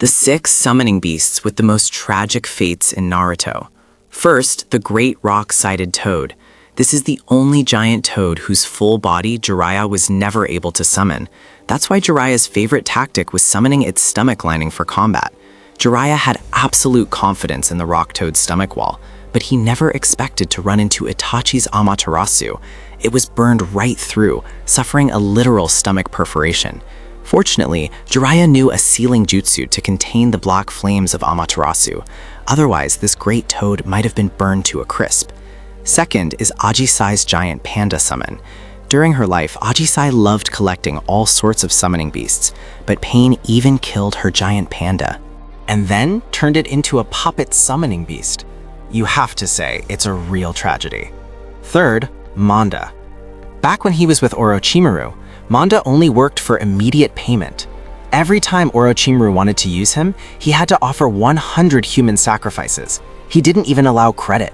The 6 summoning beasts with the most tragic fates in Naruto. First, the great rock-sided toad. This is the only giant toad whose full body Jiraiya was never able to summon. That's why Jiraiya's favorite tactic was summoning its stomach lining for combat. Jiraiya had absolute confidence in the rock toad's stomach wall, but he never expected to run into Itachi's Amaterasu. It was burned right through, suffering a literal stomach perforation. Fortunately, Jiraiya knew a sealing jutsu to contain the black flames of Amaterasu. Otherwise, this great toad might have been burned to a crisp. Second is Ajisai's giant panda summon. During her life, Ajisai loved collecting all sorts of summoning beasts, but pain even killed her giant panda, and then turned it into a puppet summoning beast. You have to say, it's a real tragedy. Third, Manda. Back when he was with Orochimaru, Manda only worked for immediate payment. Every time Orochimaru wanted to use him, he had to offer 100 human sacrifices. He didn't even allow credit.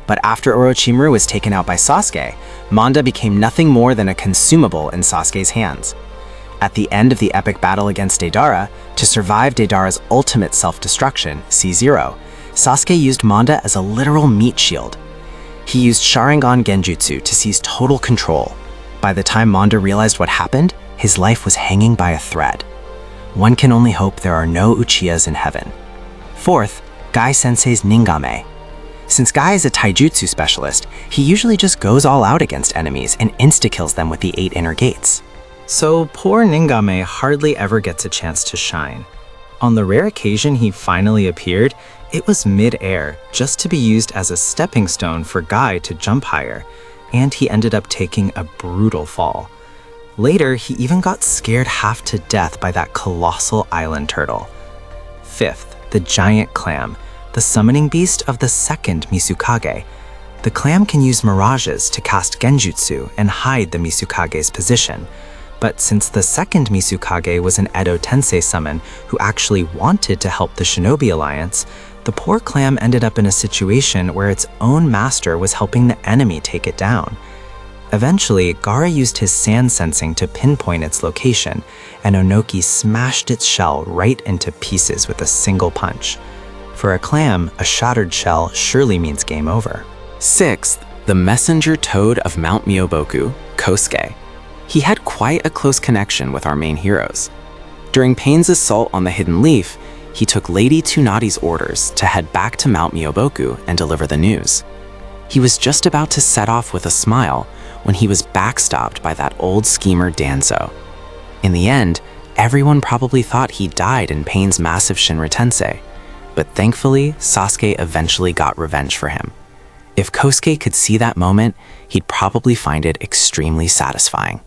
But after Orochimaru was taken out by Sasuke, Manda became nothing more than a consumable in Sasuke's hands. At the end of the epic battle against Deidara, to survive Deidara's ultimate self-destruction, C0, Sasuke used Manda as a literal meat shield. He used Sharingan Genjutsu to seize total control. By the time Manda realized what happened, his life was hanging by a thread. One can only hope there are no Uchihas in heaven. Fourth, Guy Sensei's Ningame. Since Guy is a taijutsu specialist, he usually just goes all out against enemies and insta-kills them with the 8 inner gates. So poor Ningame hardly ever gets a chance to shine. On the rare occasion he finally appeared, it was mid-air, just to be used as a stepping stone for Guy to jump higher, and he ended up taking a brutal fall. Later, he even got scared half to death by that colossal island turtle. Fifth, the giant Clam, the summoning beast of the second Mizukage. The Clam can use mirages to cast genjutsu and hide the Mizukage's position. But since the second Mizukage was an Edo Tensei summon who actually wanted to help the Shinobi Alliance, the poor Clam ended up in a situation where its own master was helping the enemy take it down. Eventually, Gaara used his sand sensing to pinpoint its location, and Onoki smashed its shell right into pieces with a single punch. For a Clam, a shattered shell surely means game over. Sixth, the Messenger Toad of Mount Myoboku, Kosuke. He had quite a close connection with our main heroes. During Pain's assault on the Hidden Leaf, he took Lady Tsunadi's orders to head back to Mount Myoboku and deliver the news. He was just about to set off with a smile when he was backstopped by that old schemer Danzo. In the end, everyone probably thought he died in Pain's massive Shinra Tensei, but thankfully, Sasuke eventually got revenge for him. If Kosuke could see that moment, he'd probably find it extremely satisfying.